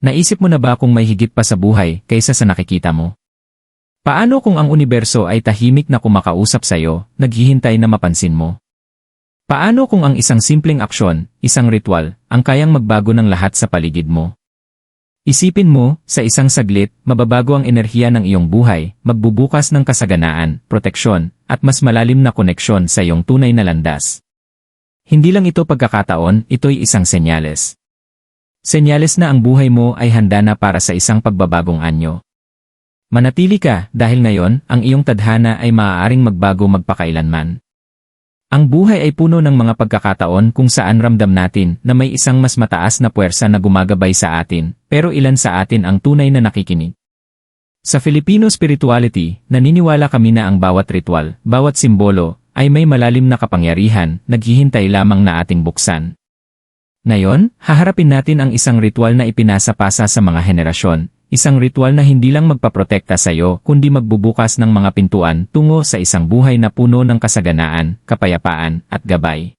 Naisip mo na ba kung may higit pa sa buhay kaysa sa nakikita mo? Paano kung ang universo ay tahimik na kumakausap sa'yo, naghihintay na mapansin mo? Paano kung ang isang simpleng aksyon, isang ritual, ang kayang magbago ng lahat sa paligid mo? Isipin mo, sa isang saglit, mababago ang enerhiya ng iyong buhay, magbubukas ng kasaganaan, proteksyon, at mas malalim na koneksyon sa iyong tunay na landas. Hindi lang ito pagkakataon, ito'y isang senyales. Senyales na ang buhay mo ay handa na para sa isang pagbabagong anyo. Manatili ka dahil ngayon, ang iyong tadhana ay maaaring magbago magpakailanman. Ang buhay ay puno ng mga pagkakataon kung saan ramdam natin na may isang mas mataas na puwersa na gumagabay sa atin, pero ilan sa atin ang tunay na nakikinig. Sa Filipino spirituality, naniniwala kami na ang bawat ritual, bawat simbolo, ay may malalim na kapangyarihan, naghihintay lamang na ating buksan. Ngayon, haharapin natin ang isang ritual na ipinasa-pasa sa mga henerasyon, isang ritual na hindi lang magpaprotekta sa iyo kundi magbubukas ng mga pintuan tungo sa isang buhay na puno ng kasaganaan, kapayapaan, at gabay.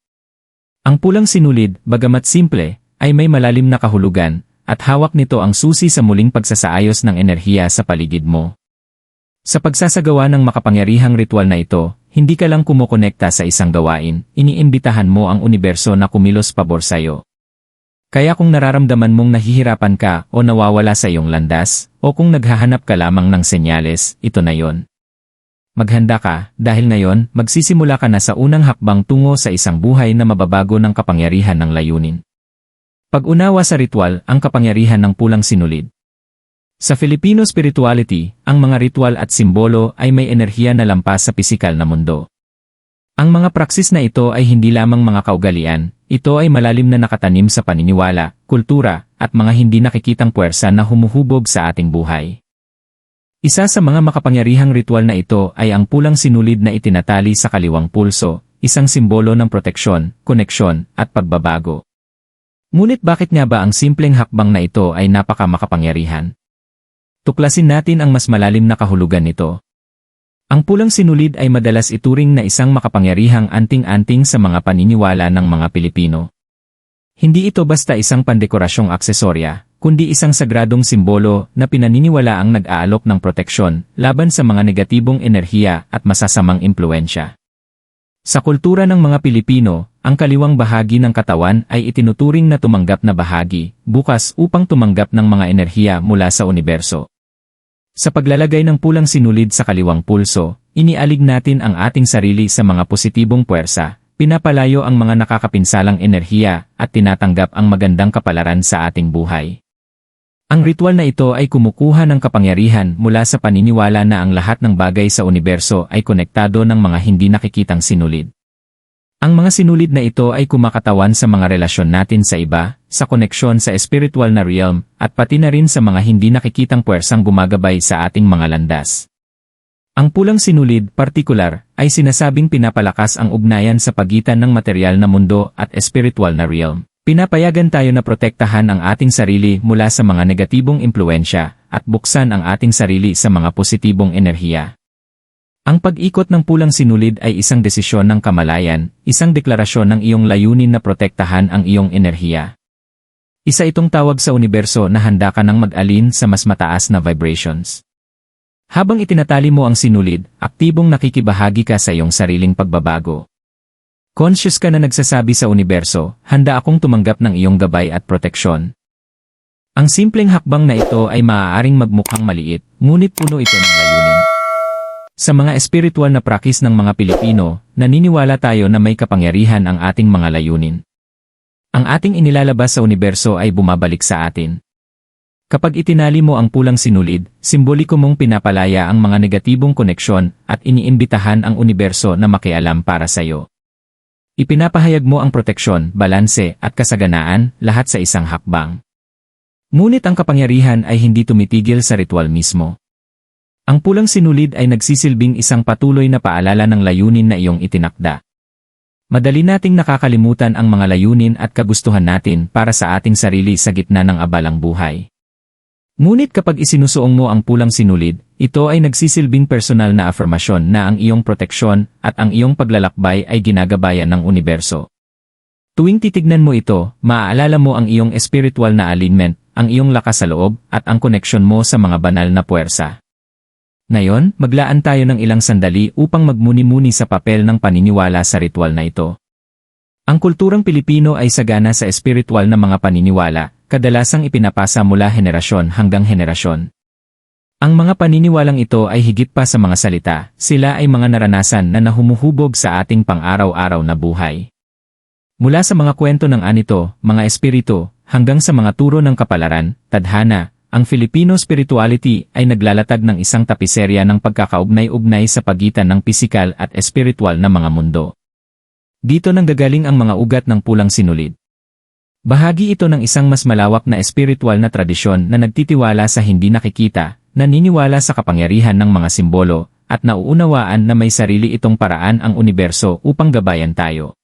Ang pulang sinulid, bagamat simple, ay may malalim na kahulugan, at hawak nito ang susi sa muling pagsasaayos ng enerhiya sa paligid mo. Sa pagsasagawa ng makapangyarihang ritual na ito, hindi ka lang kumukonekta sa isang gawain, iniimbitahan mo ang universo na kumilos pabor sa iyo. Kaya kung nararamdaman mong nahihirapan ka o nawawala sa iyong landas, o kung naghahanap ka lamang ng senyales, ito na yon. Maghanda ka, dahil ngayon, magsisimula ka na sa unang hakbang tungo sa isang buhay na mababago ng kapangyarihan ng layunin. Pag-unawa sa ritual, ang kapangyarihan ng pulang sinulid. Sa Filipino spirituality, ang mga ritual at simbolo ay may enerhiya na lampas sa pisikal na mundo. Ang mga praksis na ito ay hindi lamang mga kaugalian, ito ay malalim na nakatanim sa paniniwala, kultura, at mga hindi nakikitang puwersa na humuhubog sa ating buhay. Isa sa mga makapangyarihang ritual na ito ay ang pulang sinulid na itinatali sa kaliwang pulso, isang simbolo ng proteksyon, koneksyon, at pagbabago. Ngunit bakit nga ba ang simpleng hakbang na ito ay napakamakapangyarihan? Tuklasin natin ang mas malalim na kahulugan nito. Ang pulang sinulid ay madalas ituring na isang makapangyarihang anting-anting sa mga paniniwala ng mga Pilipino. Hindi ito basta isang pandekorasyong aksesorya, kundi isang sagradong simbolo na pinaniniwalaang nag-aalok ng proteksyon laban sa mga negatibong enerhiya at masasamang impluensya. Sa kultura ng mga Pilipino, ang kaliwang bahagi ng katawan ay itinuturing na tumanggap na bahagi, bukas upang tumanggap ng mga enerhiya mula sa universo. Sa paglalagay ng pulang sinulid sa kaliwang pulso, inialig natin ang ating sarili sa mga positibong puwersa, pinapalayo ang mga nakakapinsalang enerhiya, at tinatanggap ang magandang kapalaran sa ating buhay. Ang ritual na ito ay kumukuha ng kapangyarihan mula sa paniniwala na ang lahat ng bagay sa universo ay konektado ng mga hindi nakikitang sinulid. Ang mga sinulid na ito ay kumakatawan sa mga relasyon natin sa iba, sa koneksyon sa spiritual na realm, at pati na rin sa mga hindi nakikitang puwersang gumagabay sa ating mga landas. Ang pulang sinulid, partikular, ay sinasabing pinapalakas ang ugnayan sa pagitan ng material na mundo at spiritual na realm. Pinapayagan tayo na protektahan ang ating sarili mula sa mga negatibong impluensya, at buksan ang ating sarili sa mga positibong enerhiya. Ang pag-ikot ng pulang sinulid ay isang desisyon ng kamalayan, isang deklarasyon ng iyong layunin na protektahan ang iyong enerhiya. Isa itong tawag sa universo na handa ka nang mag-alin sa mas mataas na vibrations. Habang itinatali mo ang sinulid, aktibong nakikibahagi ka sa iyong sariling pagbabago. Conscious ka na nagsasabi sa universo, handa akong tumanggap ng iyong gabay at proteksyon. Ang simpleng hakbang na ito ay maaaring magmukhang maliit, ngunit puno ito ng layunin. Sa mga espiritual na praktis ng mga Pilipino, naniniwala tayo na may kapangyarihan ang ating mga layunin. Ang ating inilalabas sa universo ay bumabalik sa atin. Kapag itinali mo ang pulang sinulid, simboliko mong pinapalaya ang mga negatibong koneksyon at iniimbitahan ang universo na makialam para sa iyo. Ipinapahayag mo ang proteksyon, balanse, at kasaganaan, lahat sa isang hakbang. Ngunit ang kapangyarihan ay hindi tumitigil sa ritual mismo. Ang pulang sinulid ay nagsisilbing isang patuloy na paalala ng layunin na iyong itinakda. Madali nating nakakalimutan ang mga layunin at kagustuhan natin para sa ating sarili sa gitna ng abalang buhay. Ngunit kapag isinusuong mo ang pulang sinulid, ito ay nagsisilbing personal na afirmasyon na ang iyong proteksyon at ang iyong paglalakbay ay ginagabayan ng universo. Tuwing titignan mo ito, maaalala mo ang iyong espiritual na alignment, ang iyong lakas sa loob, at ang koneksyon mo sa mga banal na puwersa. Ngayon, maglaan tayo ng ilang sandali upang magmuni-muni sa papel ng paniniwala sa ritual na ito. Ang kulturang Pilipino ay sagana sa espiritual na mga paniniwala, kadalasang ipinapasa mula henerasyon hanggang henerasyon. Ang mga paniniwalang ito ay higit pa sa mga salita, sila ay mga naranasan na nahumuhubog sa ating pang-araw-araw na buhay. Mula sa mga kwento ng anito, mga espiritu, hanggang sa mga turo ng kapalaran, tadhana, ang Filipino spirituality ay naglalatag ng isang tapiserya ng pagkakaugnay-ugnay sa pagitan ng pisikal at espiritual na mga mundo. Dito nanggagaling ang mga ugat ng pulang sinulid. Bahagi ito ng isang mas malawak na espiritual na tradisyon na nagtitiwala sa hindi nakikita, naniniwala sa kapangyarihan ng mga simbolo, at nauunawaan na may sarili itong paraan ang universo upang gabayan tayo.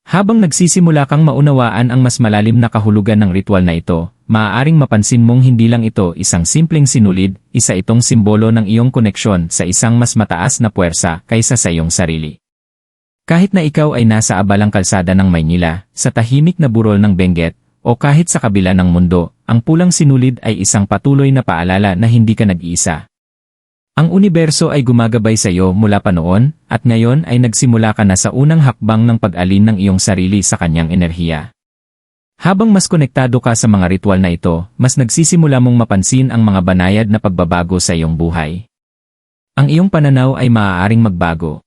Habang nagsisimula kang maunawaan ang mas malalim na kahulugan ng ritual na ito, maaaring mapansin mong hindi lang ito isang simpleng sinulid, isa itong simbolo ng iyong koneksyon sa isang mas mataas na puwersa kaysa sa iyong sarili. Kahit na ikaw ay nasa abalang kalsada ng Maynila, sa tahimik na burol ng Benguet, o kahit sa kabila ng mundo, ang pulang sinulid ay isang patuloy na paalala na hindi ka nag-iisa. Ang universo ay gumagabay sa iyo mula pa noon, at ngayon ay nagsimula ka na sa unang hakbang ng pag-alin ng iyong sarili sa kanyang enerhiya. Habang mas konektado ka sa mga ritual na ito, mas nagsisimula mong mapansin ang mga banayad na pagbabago sa iyong buhay. Ang iyong pananaw ay maaaring magbago.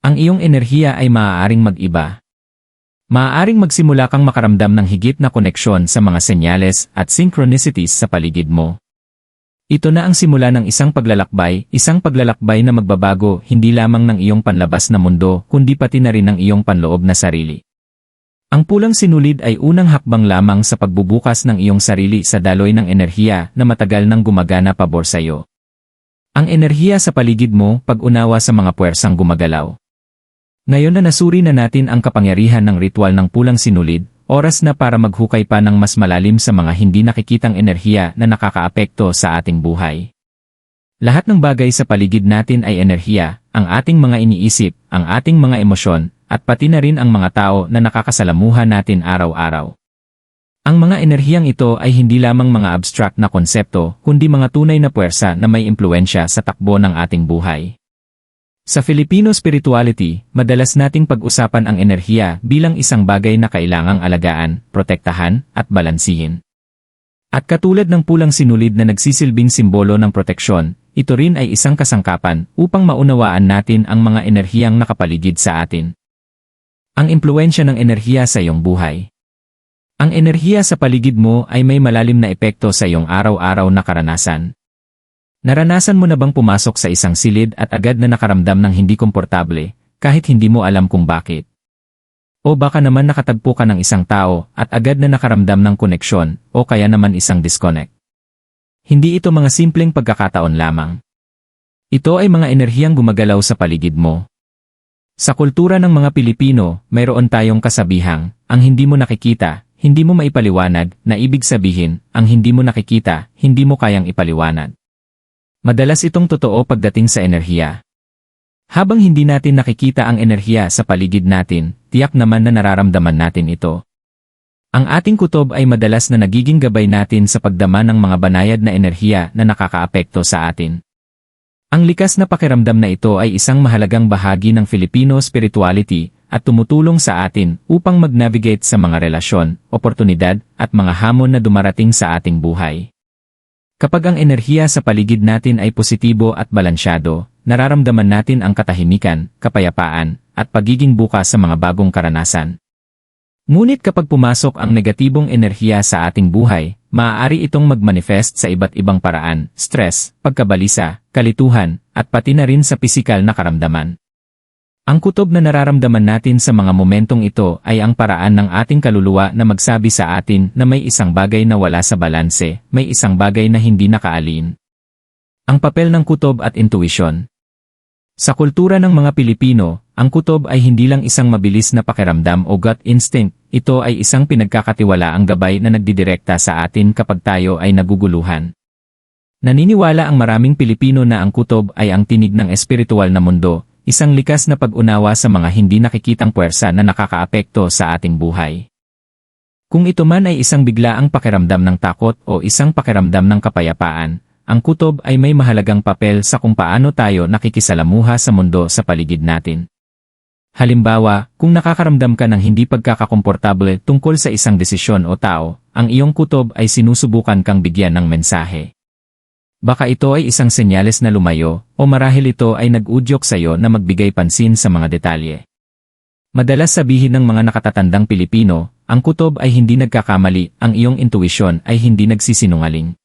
Ang iyong enerhiya ay maaaring mag-iba. Maaaring magsimula kang makaramdam ng higit na koneksyon sa mga senyales at synchronicities sa paligid mo. Ito na ang simula ng isang paglalakbay na magbabago hindi lamang ng iyong panlabas na mundo, kundi pati na rin ng iyong panloob na sarili. Ang pulang sinulid ay unang hakbang lamang sa pagbubukas ng iyong sarili sa daloy ng enerhiya na matagal nang gumagana pabor sa iyo. Ang enerhiya sa paligid mo, pag-unawa sa mga puwersang gumagalaw. Ngayon na nasuri na natin ang kapangyarihan ng ritual ng pulang sinulid, oras na para maghukay pa ng mas malalim sa mga hindi nakikitang enerhiya na nakakaapekto sa ating buhay. Lahat ng bagay sa paligid natin ay enerhiya, ang ating mga iniisip, ang ating mga emosyon, at pati na rin ang mga tao na nakakasalamuha natin araw-araw. Ang mga enerhiyang ito ay hindi lamang mga abstract na konsepto, kundi mga tunay na puwersa na may impluwensya sa takbo ng ating buhay. Sa Filipino spirituality, madalas nating pag-usapan ang enerhiya bilang isang bagay na kailangang alagaan, protektahan, at balansihin. At katulad ng pulang sinulid na nagsisilbing simbolo ng proteksyon, ito rin ay isang kasangkapan upang maunawaan natin ang mga enerhiyang nakapaligid sa atin. Ang impluwensya ng enerhiya sa iyong buhay. Ang enerhiya sa paligid mo ay may malalim na epekto sa iyong araw-araw na karanasan. Naranasan mo na bang pumasok sa isang silid at agad na nakaramdam ng hindi komportable, kahit hindi mo alam kung bakit? O baka naman nakatagpo ka ng isang tao at agad na nakaramdam ng koneksyon, o kaya naman isang disconnect? Hindi ito mga simpleng pagkakataon lamang. Ito ay mga enerhiyang gumagalaw sa paligid mo. Sa kultura ng mga Pilipino, mayroon tayong kasabihang, ang hindi mo nakikita, hindi mo maipaliwanag, na ibig sabihin, ang hindi mo nakikita, hindi mo kayang ipaliwanag. Madalas itong totoo pagdating sa enerhiya. Habang hindi natin nakikita ang enerhiya sa paligid natin, tiyak naman na nararamdaman natin ito. Ang ating kutob ay madalas na nagiging gabay natin sa pagdama ng mga banayad na enerhiya na nakakaapekto sa atin. Ang likas na pakiramdam na ito ay isang mahalagang bahagi ng Filipino spirituality at tumutulong sa atin upang mag-navigate sa mga relasyon, oportunidad, at mga hamon na dumarating sa ating buhay. Kapag ang enerhiya sa paligid natin ay positibo at balansyado, nararamdaman natin ang katahimikan, kapayapaan, at pagiging bukas sa mga bagong karanasan. Ngunit kapag pumasok ang negatibong enerhiya sa ating buhay, maaari itong mag-manifest sa iba't ibang paraan, stress, pagkabalisa, kalituhan, at pati na rin sa pisikal na karamdaman. Ang kutob na nararamdaman natin sa mga momentong ito ay ang paraan ng ating kaluluwa na magsabi sa atin na may isang bagay na wala sa balanse, may isang bagay na hindi nakaalin. Ang papel ng kutob at intuition. Sa kultura ng mga Pilipino, ang kutob ay hindi lang isang mabilis na pakiramdam o gut instinct, ito ay isang pinagkakatiwalaang gabay na nagdidirekta sa atin kapag tayo ay naguguluhan. Naniniwala ang maraming Pilipino na ang kutob ay ang tinig ng espiritual na mundo, isang likas na pag-unawa sa mga hindi nakikitang puwersa na nakakaapekto sa ating buhay. Kung ito man ay isang biglaang pakiramdam ng takot o isang pakiramdam ng kapayapaan, ang kutob ay may mahalagang papel sa kung paano tayo nakikisalamuha sa mundo sa paligid natin. Halimbawa, kung nakakaramdam ka ng hindi pagkakakomportable tungkol sa isang desisyon o tao, ang iyong kutob ay sinusubukan kang bigyan ng mensahe. Baka ito ay isang senyales na lumayo, o marahil ito ay nag-udyok sa iyo na magbigay pansin sa mga detalye. Madalas sabihin ng mga nakatatandang Pilipino, ang kutob ay hindi nagkakamali, ang iyong intuisyon ay hindi nagsisinungaling.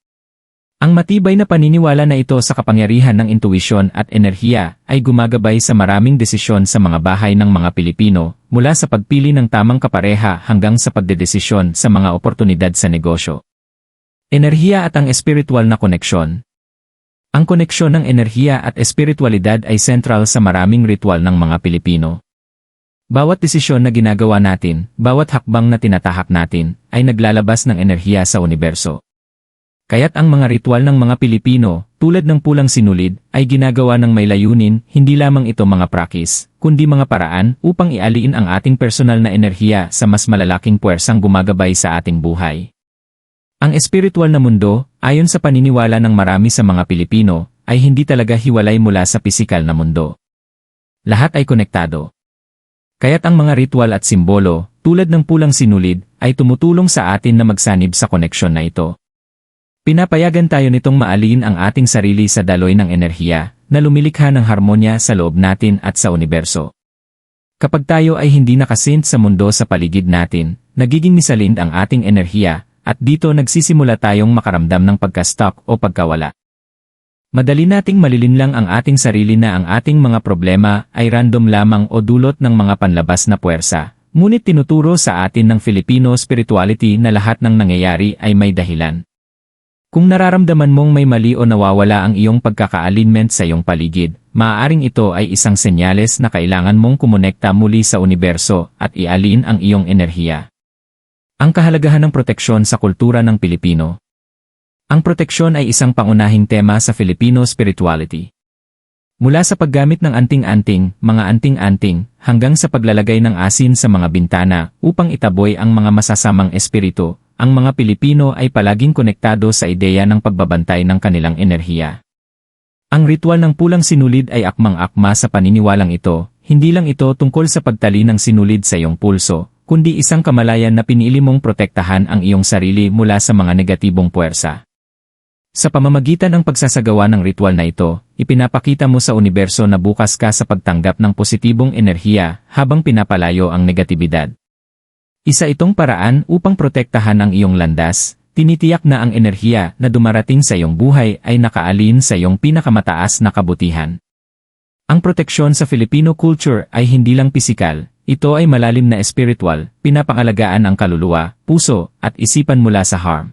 Ang matibay na paniniwala na ito sa kapangyarihan ng intuisyon at enerhiya ay gumagabay sa maraming desisyon sa mga bahay ng mga Pilipino, mula sa pagpili ng tamang kapareha hanggang sa pagdedesisyon sa mga oportunidad sa negosyo. Enerhiya at ang espiritual na koneksyon. Ang koneksyon ng enerhiya at espiritualidad ay sentral sa maraming ritual ng mga Pilipino. Bawat desisyon na ginagawa natin, bawat hakbang na tinatahak natin, ay naglalabas ng enerhiya sa universo. Kaya't ang mga ritual ng mga Pilipino, tulad ng pulang sinulid, ay ginagawa ng may layunin, hindi lamang ito mga prakis, kundi mga paraan upang ialiin ang ating personal na enerhiya sa mas malalaking puwersang gumagabay sa ating buhay. Ang espiritual na mundo, ayon sa paniniwala ng marami sa mga Pilipino, ay hindi talaga hiwalay mula sa pisikal na mundo. Lahat ay konektado. Kaya't ang mga ritual at simbolo, tulad ng pulang sinulid, ay tumutulong sa atin na magsanib sa koneksyon na ito. Pinapayagan tayo nitong maalin ang ating sarili sa daloy ng enerhiya na lumilikha ng harmonya sa loob natin at sa universo. Kapag tayo ay hindi nakasint sa mundo sa paligid natin, nagiging misalind ang ating enerhiya at dito nagsisimula tayong makaramdam ng pagka-stuck o pagkawala. Madali nating malilinlang ang ating sarili na ang ating mga problema ay random lamang o dulot ng mga panlabas na puwersa, ngunit tinuturo sa atin ng Filipino spirituality na lahat ng nangyayari ay may dahilan. Kung nararamdaman mong may mali o nawawala ang iyong pagkaka-alignment sa iyong paligid, maaaring ito ay isang senyales na kailangan mong kumonekta muli sa universo at ialin ang iyong enerhiya. Ang kahalagahan ng proteksyon sa kultura ng Pilipino. Ang proteksyon ay isang pangunahing tema sa Filipino spirituality. Mula sa paggamit ng anting-anting, mga anting-anting, hanggang sa paglalagay ng asin sa mga bintana upang itaboy ang mga masasamang espiritu, ang mga Pilipino ay palaging konektado sa ideya ng pagbabantay ng kanilang enerhiya. Ang ritual ng pulang sinulid ay akmang-akma sa paniniwalang ito, hindi lang ito tungkol sa pagtali ng sinulid sa iyong pulso, kundi isang kamalayan na pinili mong protektahan ang iyong sarili mula sa mga negatibong puwersa. Sa pamamagitan ng pagsasagawa ng ritual na ito, ipinapakita mo sa universo na bukas ka sa pagtanggap ng positibong enerhiya habang pinapalayo ang negatibidad. Isa itong paraan upang protektahan ang iyong landas, tinitiyak na ang enerhiya na dumarating sa iyong buhay ay nakaalin sa iyong pinakamataas na kabutihan. Ang proteksyon sa Filipino culture ay hindi lang pisikal, ito ay malalim na espiritual, pinapangalagaan ang kaluluwa, puso, at isipan mula sa harm.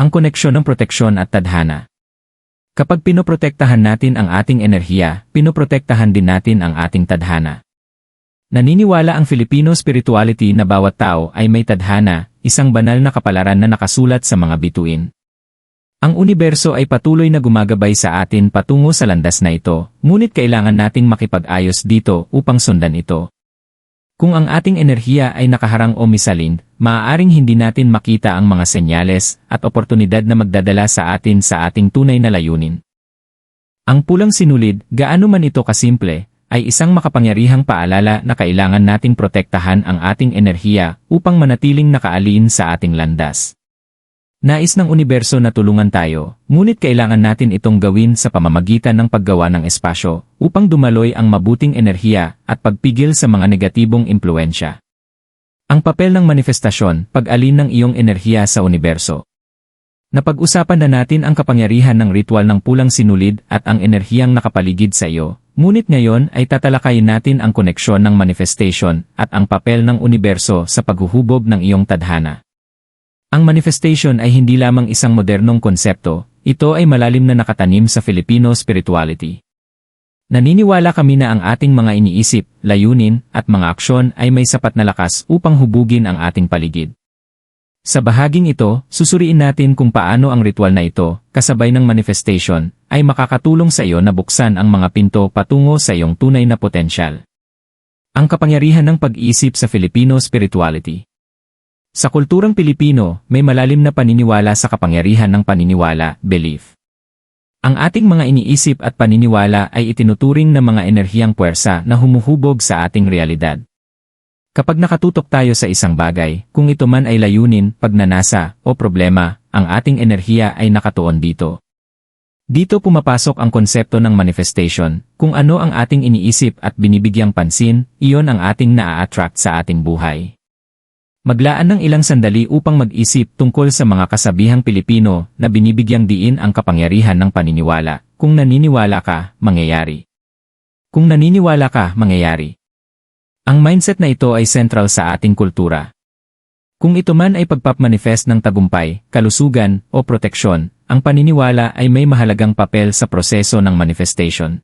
Ang koneksyon ng proteksyon at tadhana. Kapag pinoprotektahan natin ang ating enerhiya, pinoprotektahan din natin ang ating tadhana. Naniniwala ang Filipino spirituality na bawat tao ay may tadhana, isang banal na kapalaran na nakasulat sa mga bituin. Ang universo ay patuloy na gumagabay sa atin patungo sa landas na ito, ngunit kailangan nating makipag-ayos dito upang sundan ito. Kung ang ating enerhiya ay nakaharang o misalind, maaaring hindi natin makita ang mga senyales at oportunidad na magdadala sa atin sa ating tunay na layunin. Ang pulang sinulid, gaano man ito kasimple, ay isang makapangyarihang paalala na kailangan nating protektahan ang ating enerhiya upang manatiling nakaalin sa ating landas. Nais ng universo na tulungan tayo, ngunit kailangan natin itong gawin sa pamamagitan ng paggawa ng espasyo upang dumaloy ang mabuting enerhiya at pagpigil sa mga negatibong impluensya. Ang papel ng manifestasyon, pag-alin ng iyong enerhiya sa universo. Napag-usapan na natin ang kapangyarihan ng ritual ng pulang sinulid at ang enerhiyang nakapaligid sa iyo. Ngunit ngayon ay tatalakayin natin ang koneksyon ng manifestation at ang papel ng universo sa paghuhubog ng iyong tadhana. Ang manifestation ay hindi lamang isang modernong konsepto, ito ay malalim na nakatanim sa Filipino spirituality. Naniniwala kami na ang ating mga iniisip, layunin, at mga aksyon ay may sapat na lakas upang hubugin ang ating paligid. Sa bahaging ito, susuriin natin kung paano ang ritual na ito, kasabay ng manifestation, ay makakatulong sa iyo na buksan ang mga pinto patungo sa iyong tunay na potensyal. Ang kapangyarihan ng pag-iisip sa Filipino spirituality. Sa kulturang Pilipino, may malalim na paniniwala sa kapangyarihan ng paniniwala, belief. Ang ating mga iniisip at paniniwala ay itinuturing na mga enerhiyang puwersa na humuhubog sa ating realidad. Kapag nakatutok tayo sa isang bagay, kung ito man ay layunin, pagnanasa, o problema, ang ating enerhiya ay nakatuon dito. Dito pumapasok ang konsepto ng manifestation, kung ano ang ating iniisip at binibigyang pansin, iyon ang ating naa-attract sa ating buhay. Maglaan ng ilang sandali upang mag-isip tungkol sa mga kasabihang Pilipino na binibigyang diin ang kapangyarihan ng paniniwala. Kung naniniwala ka, mangyayari. Kung naniniwala ka, mangyayari. Ang mindset na ito ay central sa ating kultura. Kung ito man ay pagpapamanifest ng tagumpay, kalusugan, o proteksyon, ang paniniwala ay may mahalagang papel sa proseso ng manifestation.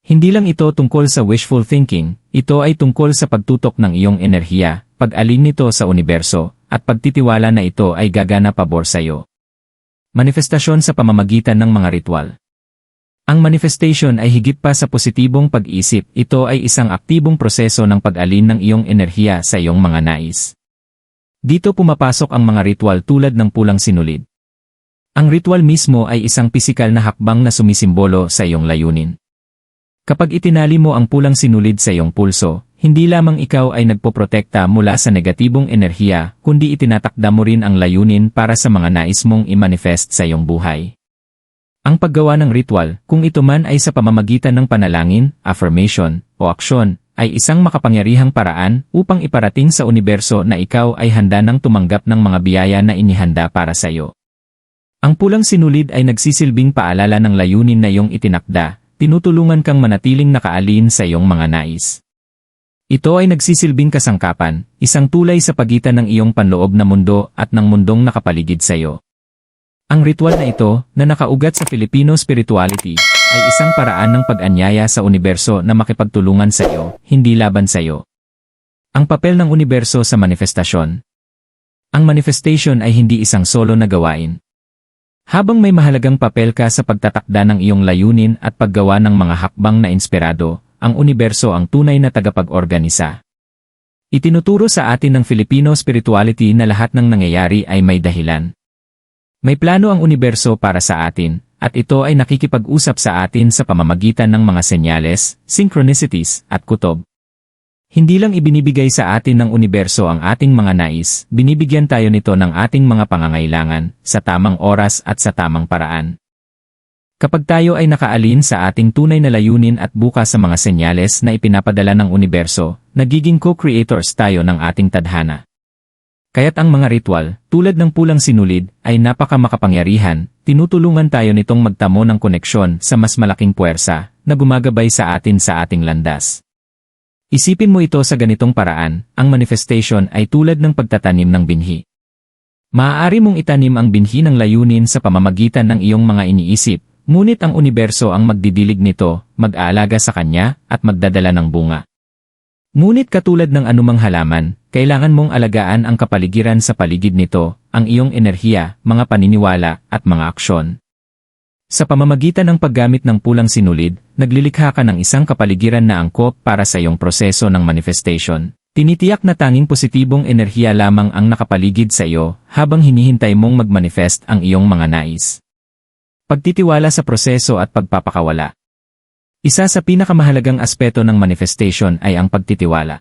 Hindi lang ito tungkol sa wishful thinking, ito ay tungkol sa pagtutok ng iyong enerhiya, pag-alin nito sa universo, at pagtitiwala na ito ay gagana pabor sa iyo. Manifestasyon sa pamamagitan ng mga ritual. Ang manifestation ay higit pa sa positibong pag-isip, ito ay isang aktibong proseso ng pag-alin ng iyong enerhiya sa iyong mga nais. Dito pumapasok ang mga ritual tulad ng pulang sinulid. Ang ritual mismo ay isang pisikal na hakbang na sumisimbolo sa iyong layunin. Kapag itinali mo ang pulang sinulid sa iyong pulso, hindi lamang ikaw ay nagpoprotekta mula sa negatibong enerhiya, kundi itinatakda mo rin ang layunin para sa mga nais mong i-manifest sa iyong buhay. Ang paggawa ng ritual, kung ito man ay sa pamamagitan ng panalangin, affirmation, o aksyon, ay isang makapangyarihang paraan upang iparating sa universo na ikaw ay handa nang tumanggap ng mga biyaya na inihanda para sa iyo. Ang pulang sinulid ay nagsisilbing paalala ng layunin na iyong itinakda, tinutulungan kang manatiling nakaalin sa iyong mga nais. Ito ay nagsisilbing kasangkapan, isang tulay sa pagitan ng iyong panloob na mundo at ng mundong nakapaligid sa iyo. Ang ritual na ito, na nakaugat sa Filipino spirituality, ay isang paraan ng pag-anyaya sa universo na makipagtulungan sa iyo, hindi laban sa iyo. Ang papel ng universo sa manifestasyon. Ang manifestation ay hindi isang solo na gawain. Habang may mahalagang papel ka sa pagtatakda ng iyong layunin at paggawa ng mga hakbang na inspirado, ang universo ang tunay na tagapag-organisa. Itinuturo sa atin ng Filipino spirituality na lahat ng nangyayari ay may dahilan. May plano ang universo para sa atin, at ito ay nakikipag-usap sa atin sa pamamagitan ng mga senyales, synchronicities, at kutob. Hindi lang ibinibigay sa atin ng universo ang ating mga nais, binibigyan tayo nito ng ating mga pangangailangan, sa tamang oras at sa tamang paraan. Kapag tayo ay nakaalin sa ating tunay na layunin at bukas sa mga senyales na ipinapadala ng universo, nagiging co-creators tayo ng ating tadhana. Kaya't ang mga ritual, tulad ng pulang sinulid, ay napakamakapangyarihan, tinutulungan tayo nitong magtamo ng koneksyon sa mas malaking puwersa na gumagabay sa ating landas. Isipin mo ito sa ganitong paraan, ang manifestation ay tulad ng pagtatanim ng binhi. Maaari mong itanim ang binhi ng layunin sa pamamagitan ng iyong mga iniisip, ngunit ang universo ang magdidilig nito, mag-aalaga sa kanya, at magdadala ng bunga. Ngunit katulad ng anumang halaman, kailangan mong alagaan ang kapaligiran sa paligid nito, ang iyong enerhiya, mga paniniwala, at mga aksyon. Sa pamamagitan ng paggamit ng pulang sinulid, naglilikha ka ng isang kapaligiran na angkop para sa iyong proseso ng manifestation. Tinitiyak na tanging positibong enerhiya lamang ang nakapaligid sa iyo habang hinihintay mong mag-manifest ang iyong mga nais. Pagtitiwala sa proseso at pagpapakawala. Isa sa pinakamahalagang aspeto ng manifestation ay ang pagtitiwala.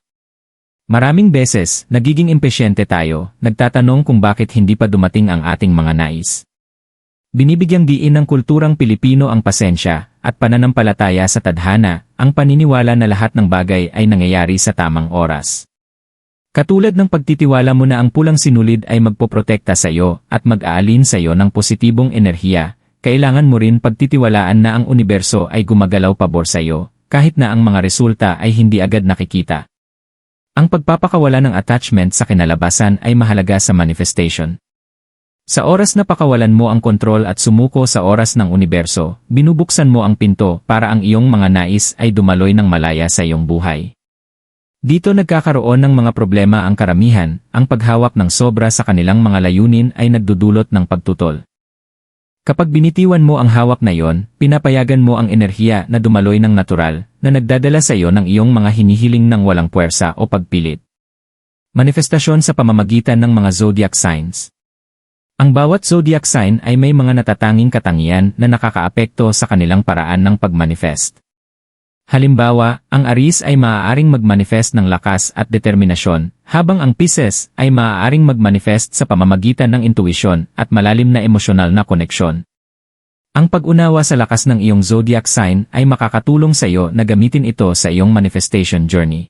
Maraming beses, nagiging impesyente tayo, nagtatanong kung bakit hindi pa dumating ang ating mga nais. Binibigyang diin ng kulturang Pilipino ang pasensya at pananampalataya sa tadhana, ang paniniwala na lahat ng bagay ay nangyayari sa tamang oras. Katulad ng pagtitiwala mo na ang pulang sinulid ay magpoprotekta sa iyo at mag-aalin sa iyo ng positibong enerhiya, kailangan mo rin pagtitiwalaan na ang universo ay gumagalaw pabor sa iyo, kahit na ang mga resulta ay hindi agad nakikita. Ang pagpapakawala ng attachment sa kinalabasan ay mahalaga sa manifestation. Sa oras na pakawalan mo ang kontrol at sumuko sa oras ng universo, binubuksan mo ang pinto para ang iyong mga nais ay dumaloy ng malaya sa iyong buhay. Dito nagkakaroon ng mga problema ang karamihan, ang paghawak ng sobra sa kanilang mga layunin ay nagdudulot ng pagtutol. Kapag binitiwan mo ang hawak na yon, pinapayagan mo ang enerhiya na dumaloy ng natural, na nagdadala sa iyo ng iyong mga hinihiling ng walang puwersa o pagpilit. Manifestasyon sa pamamagitan ng mga zodiac signs. Ang bawat zodiac sign ay may mga natatanging katangian na nakakaapekto sa kanilang paraan ng pagmanifest. Halimbawa, ang Aries ay maaaring magmanifest ng lakas at determinasyon, habang ang Pisces ay maaaring magmanifest sa pamamagitan ng intuisyon at malalim na emosyonal na koneksyon. Ang pag-unawa sa lakas ng iyong zodiac sign ay makakatulong sa iyo na gamitin ito sa iyong manifestation journey.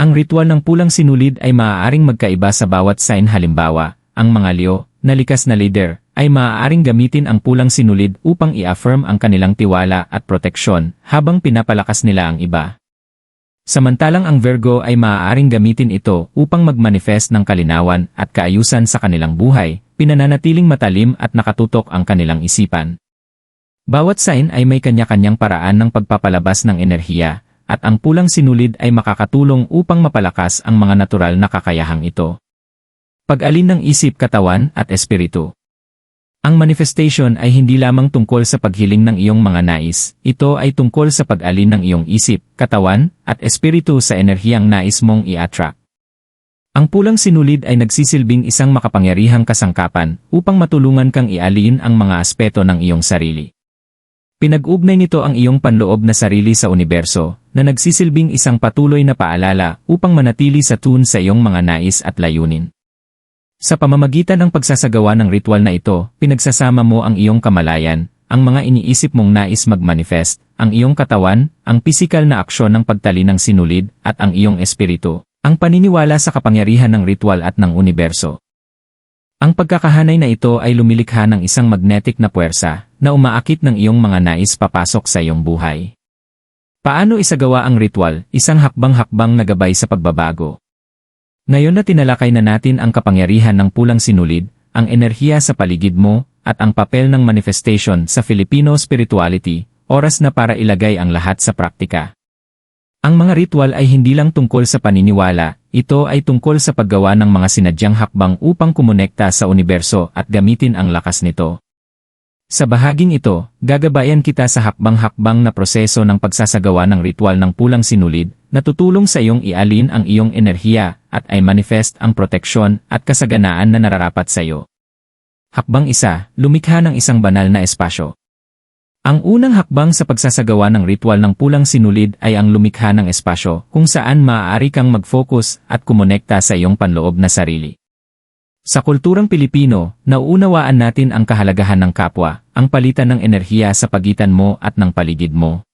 Ang ritual ng pulang sinulid ay maaaring magkaiba sa bawat sign. Halimbawa, ang mga Leo, na likas na leader, ay maaaring gamitin ang pulang sinulid upang i-affirm ang kanilang tiwala at proteksyon habang pinapalakas nila ang iba. Samantalang ang Virgo ay maaaring gamitin ito upang magmanifest ng kalinawan at kaayusan sa kanilang buhay, pinananatiling matalim at nakatutok ang kanilang isipan. Bawat sign ay may kanya-kanyang paraan ng pagpapalabas ng enerhiya, at ang pulang sinulid ay makakatulong upang mapalakas ang mga natural na kakayahang ito. Pag-alin ng isip, katawan, at espiritu. Ang manifestation ay hindi lamang tungkol sa paghiling ng iyong mga nais, ito ay tungkol sa pag-alin ng iyong isip, katawan, at espiritu sa enerhiyang nais mong i-attract. Ang pulang sinulid ay nagsisilbing isang makapangyarihang kasangkapan upang matulungan kang ialin ang mga aspeto ng iyong sarili. Pinag-ugnay nito ang iyong panloob na sarili sa universo, na nagsisilbing isang patuloy na paalala upang manatili sa tune sa iyong mga nais at layunin. Sa pamamagitan ng pagsasagawa ng ritual na ito, pinagsasama mo ang iyong kamalayan, ang mga iniisip mong nais mag-manifest, ang iyong katawan, ang pisikal na aksyon ng pagtali ng sinulid, at ang iyong espiritu, ang paniniwala sa kapangyarihan ng ritual at ng universo. Ang pagkakahanay na ito ay lumilikha ng isang magnetic na puwersa na umaakit ng iyong mga nais papasok sa iyong buhay. Paano isagawa ang ritual? Isang hakbang-hakbang na gabay sa pagbabago. Ngayon na tinalakay na natin ang kapangyarihan ng pulang sinulid, ang enerhiya sa paligid mo, at ang papel ng manifestation sa Filipino spirituality, oras na para ilagay ang lahat sa praktika. Ang mga ritual ay hindi lang tungkol sa paniniwala, ito ay tungkol sa paggawa ng mga sinadyang hakbang upang kumonekta sa universo at gamitin ang lakas nito. Sa bahaging ito, gagabayan kita sa hakbang-hakbang na proseso ng pagsasagawa ng ritual ng pulang sinulid, na tutulong sa iyong ialin ang iyong enerhiya at ay manifest ang proteksyon at kasaganaan na nararapat sa iyo. Hakbang 1, lumikha ng isang banal na espasyo. Ang unang hakbang sa pagsasagawa ng ritual ng pulang sinulid ay ang lumikha ng espasyo kung saan maaari kang mag-focus at kumonekta sa iyong panloob na sarili. Sa kulturang Pilipino, nauunawaan natin ang kahalagahan ng kapwa, ang palitan ng enerhiya sa pagitan mo at ng paligid mo.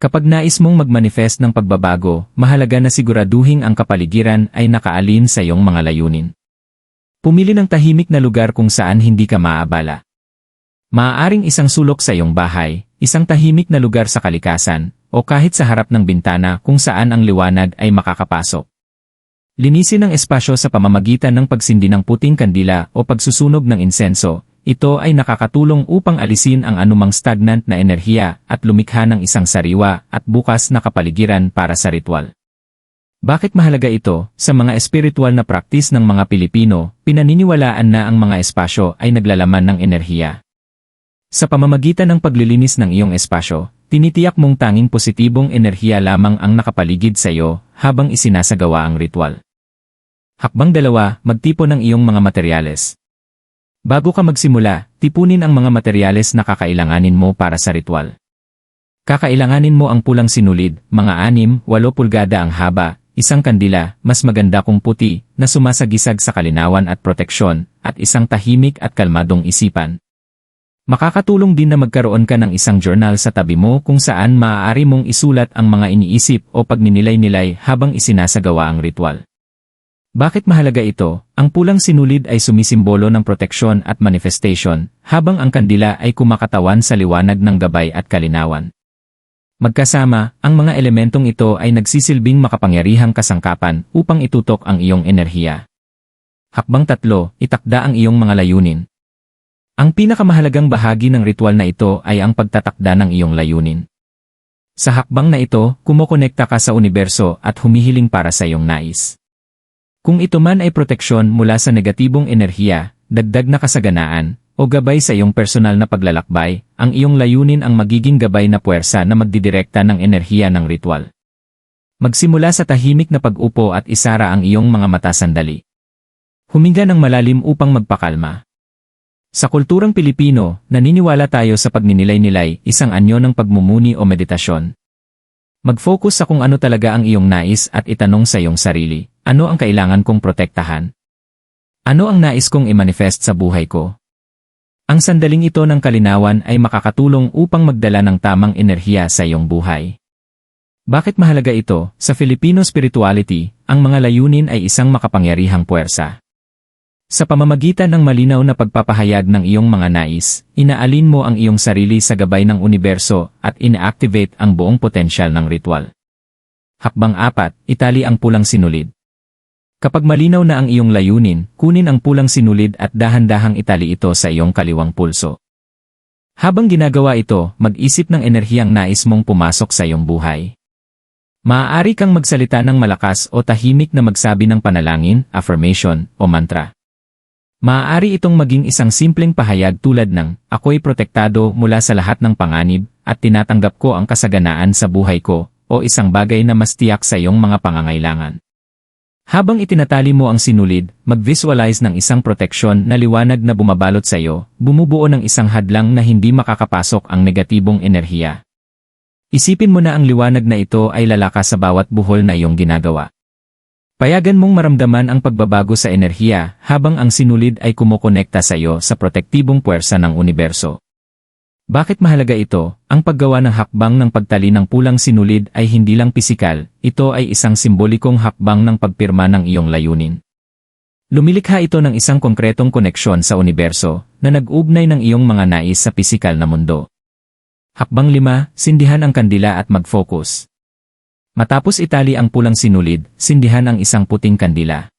Kapag nais mong mag-manifest ng pagbabago, mahalaga na siguraduhin ang kapaligiran ay nakaalin sa iyong mga layunin. Pumili ng tahimik na lugar kung saan hindi ka maabala. Maaaring isang sulok sa iyong bahay, isang tahimik na lugar sa kalikasan, o kahit sa harap ng bintana kung saan ang liwanag ay makakapasok. Linisin ang espasyo sa pamamagitan ng pagsindi ng puting kandila o pagsusunog ng insenso. Ito ay nakakatulong upang alisin ang anumang stagnant na enerhiya at lumikha ng isang sariwa at bukas na kapaligiran para sa ritual. Bakit mahalaga ito? Sa mga espiritual na praktis ng mga Pilipino, pinaniniwalaan na ang mga espasyo ay naglalaman ng enerhiya. Sa pamamagitan ng paglilinis ng iyong espasyo, tinitiyak mong tanging positibong enerhiya lamang ang nakapaligid sa iyo habang isinasagawa ang ritual. Hakbang 2, magtipon ng iyong mga materyales. Bago ka magsimula, tipunin ang mga materyales na kakailanganin mo para sa ritual. Kakailanganin mo ang pulang sinulid, mga 6-8 pulgada ang haba, isang kandila, mas maganda kung puti, na sumasagisag sa kalinawan at proteksyon, at isang tahimik at kalmadong isipan. Makakatulong din na magkaroon ka ng isang journal sa tabi mo kung saan maaari mong isulat ang mga iniisip o pagninilay-nilay habang isinasagawa ang ritual. Bakit mahalaga ito? Ang pulang sinulid ay sumisimbolo ng proteksyon at manifestation, habang ang kandila ay kumakatawan sa liwanag ng gabay at kalinawan. Magkasama, ang mga elementong ito ay nagsisilbing makapangyarihang kasangkapan upang itutok ang iyong enerhiya. Hakbang 3, itakda ang iyong mga layunin. Ang pinakamahalagang bahagi ng ritual na ito ay ang pagtatakda ng iyong layunin. Sa hakbang na ito, kumokonekta ka sa universo at humihiling para sa iyong nais. Kung ito man ay proteksyon mula sa negatibong enerhiya, dagdag na kasaganaan, o gabay sa iyong personal na paglalakbay, ang iyong layunin ang magiging gabay na puwersa na magdidirekta ng enerhiya ng ritual. Magsimula sa tahimik na pag-upo at isara ang iyong mga mata sandali. Huminga ng malalim upang magpakalma. Sa kulturang Pilipino, naniniwala tayo sa pagninilay-nilay, isang anyo ng pagmumuni o meditasyon. Mag-focus sa kung ano talaga ang iyong nais at itanong sa iyong sarili, ano ang kailangan kong protektahan? Ano ang nais kong i-manifest sa buhay ko? Ang sandaling ito ng kalinawan ay makakatulong upang magdala ng tamang enerhiya sa iyong buhay. Bakit mahalaga ito? Sa Filipino spirituality, ang mga layunin ay isang makapangyarihang puwersa. Sa pamamagitan ng malinaw na pagpapahayag ng iyong mga nais, inaalin mo ang iyong sarili sa gabay ng universo at ina-activate ang buong potensyal ng ritual. Hakbang 4, itali ang pulang sinulid. Kapag malinaw na ang iyong layunin, kunin ang pulang sinulid at dahan-dahang itali ito sa iyong kaliwang pulso. Habang ginagawa ito, mag-isip ng enerhiyang nais mong pumasok sa iyong buhay. Maaari kang magsalita ng malakas o tahimik na magsabi ng panalangin, affirmation, o mantra. Maaari itong maging isang simpleng pahayag tulad ng, ako'y protektado mula sa lahat ng panganib, at tinatanggap ko ang kasaganaan sa buhay ko, o isang bagay na mas tiyak sa iyong mga pangangailangan. Habang itinatali mo ang sinulid, mag-visualize ng isang proteksyon na liwanag na bumabalot sa iyo, bumubuo ng isang hadlang na hindi makakapasok ang negatibong enerhiya. Isipin mo na ang liwanag na ito ay lalakas sa bawat buhol na iyong ginagawa. Payagan mong maramdaman ang pagbabago sa enerhiya habang ang sinulid ay kumokonekta sa iyo sa protektibong puwersa ng universo. Bakit mahalaga ito? Ang paggawa ng hakbang ng pagtali ng pulang sinulid ay hindi lang pisikal, ito ay isang simbolikong hakbang ng pagpirma ng iyong layunin. Lumilikha ito ng isang konkretong koneksyon sa universo na nag-ugnay ng iyong mga nais sa pisikal na mundo. Hakbang 5, sindihan ang kandila at mag-focus. Matapos itali ang pulang sinulid, sindihan ang isang puting kandila.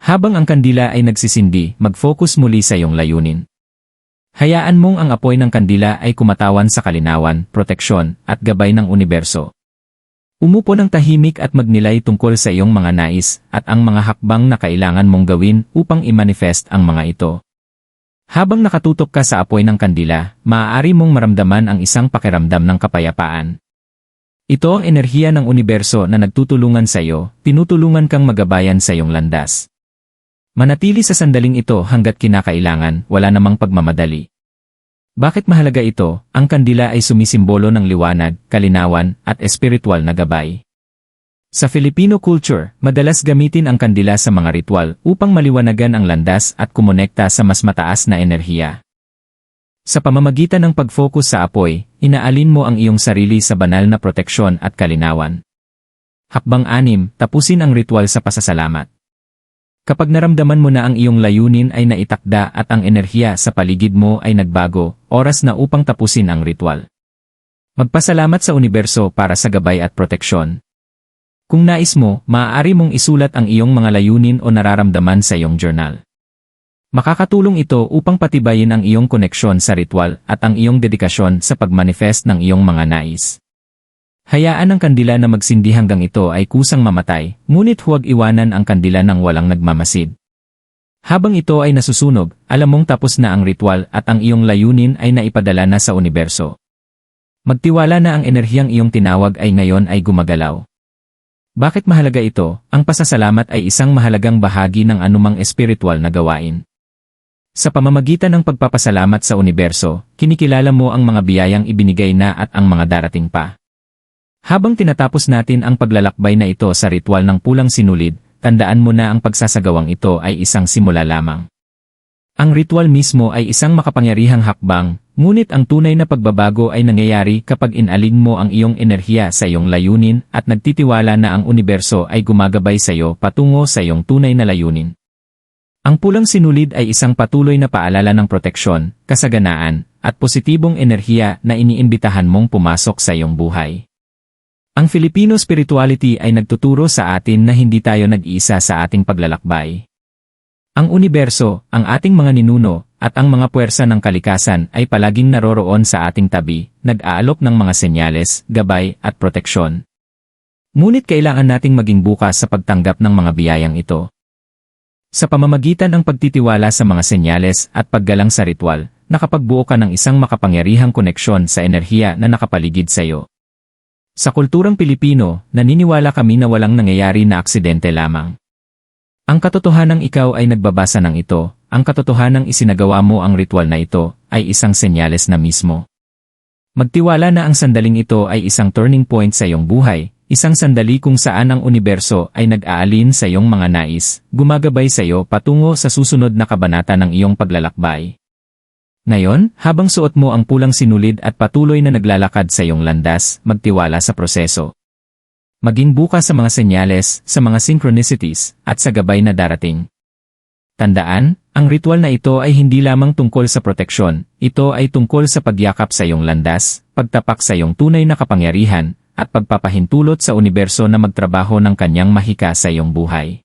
Habang ang kandila ay nagsisindi, mag-focus muli sa iyong layunin. Hayaan mong ang apoy ng kandila ay kumatawan sa kalinawan, proteksyon, at gabay ng universo. Umupo ng tahimik at magnilay tungkol sa iyong mga nais at ang mga hakbang na kailangan mong gawin upang i-manifest ang mga ito. Habang nakatutok ka sa apoy ng kandila, maaari mong maramdaman ang isang pakiramdam ng kapayapaan. Ito ang enerhiya ng universo na nagtutulungan sa iyo, tinutulungan kang magabayan sa iyong landas. Manatili sa sandaling ito hanggat kinakailangan, wala namang pagmamadali. Bakit mahalaga ito? Ang kandila ay sumisimbolo ng liwanag, kalinawan, at espiritual na gabay. Sa Filipino culture, madalas gamitin ang kandila sa mga ritual upang maliwanagan ang landas at kumonekta sa mas mataas na enerhiya. Sa pamamagitan ng pag-focus sa apoy, inaalin mo ang iyong sarili sa banal na proteksyon at kalinawan. Hakbang 6, tapusin ang ritual sa pasasalamat. Kapag naramdaman mo na ang iyong layunin ay naitakda at ang enerhiya sa paligid mo ay nagbago, oras na upang tapusin ang ritual. Magpasalamat sa universo para sa gabay at proteksyon. Kung nais mo, maaari mong isulat ang iyong mga layunin o nararamdaman sa iyong journal. Makakatulong ito upang patibayin ang iyong koneksyon sa ritual at ang iyong dedikasyon sa pagmanifest ng iyong mga nais. Hayaan ang kandila na magsindi hanggang ito ay kusang mamatay, ngunit huwag iwanan ang kandila ng walang nagmamasid. Habang ito ay nasusunog, alam mong tapos na ang ritual at ang iyong layunin ay naipadala na sa universo. Magtiwala na ang enerhiyang iyong tinawag ay ngayon ay gumagalaw. Bakit mahalaga ito? Ang pasasalamat ay isang mahalagang bahagi ng anumang espiritual na gawain. Sa pamamagitan ng pagpapasalamat sa universo, kinikilala mo ang mga biyayang ibinigay na at ang mga darating pa. Habang tinatapos natin ang paglalakbay na ito sa ritual ng pulang sinulid, tandaan mo na ang pagsasagawang ito ay isang simula lamang. Ang ritual mismo ay isang makapangyarihang hakbang, ngunit ang tunay na pagbabago ay nangyayari kapag inalin mo ang iyong enerhiya sa iyong layunin at nagtitiwala na ang universo ay gumagabay sa iyo patungo sa iyong tunay na layunin. Ang pulang sinulid ay isang patuloy na paalala ng proteksyon, kasaganaan, at positibong enerhiya na iniimbitahan mong pumasok sa iyong buhay. Ang Filipino spirituality ay nagtuturo sa atin na hindi tayo nag-iisa sa ating paglalakbay. Ang universo, ang ating mga ninuno, at ang mga puwersa ng kalikasan ay palaging naroroon sa ating tabi, nag-aalok ng mga senyales, gabay, at proteksyon. Ngunit kailangan nating maging bukas sa pagtanggap ng mga biyayang ito. Sa pamamagitan ng pagtitiwala sa mga senyales at paggalang sa ritual, nakapagbuo ka ng isang makapangyarihang koneksyon sa enerhiya na nakapaligid sa iyo. Sa kulturang Pilipino, naniniwala kami na walang nangyayari na aksidente lamang. Ang katotohanang ikaw ay nagbabasa ng ito, ang katotohanang isinagawa mo ang ritual na ito, ay isang senyales na mismo. Magtiwala na ang sandaling ito ay isang turning point sa iyong buhay, isang sandali kung saan ang universo ay nag-aalin sa iyong mga nais, gumagabay sa iyo patungo sa susunod na kabanata ng iyong paglalakbay. Ngayon, habang suot mo ang pulang sinulid at patuloy na naglalakad sa iyong landas, magtiwala sa proseso. Maging bukas sa mga senyales, sa mga synchronicities, at sa gabay na darating. Tandaan, ang ritual na ito ay hindi lamang tungkol sa proteksyon, ito ay tungkol sa pagyakap sa iyong landas, pagtapak sa iyong tunay na kapangyarihan, at pagpapahintulot sa universo na magtrabaho ng kanyang mahika sa iyong buhay.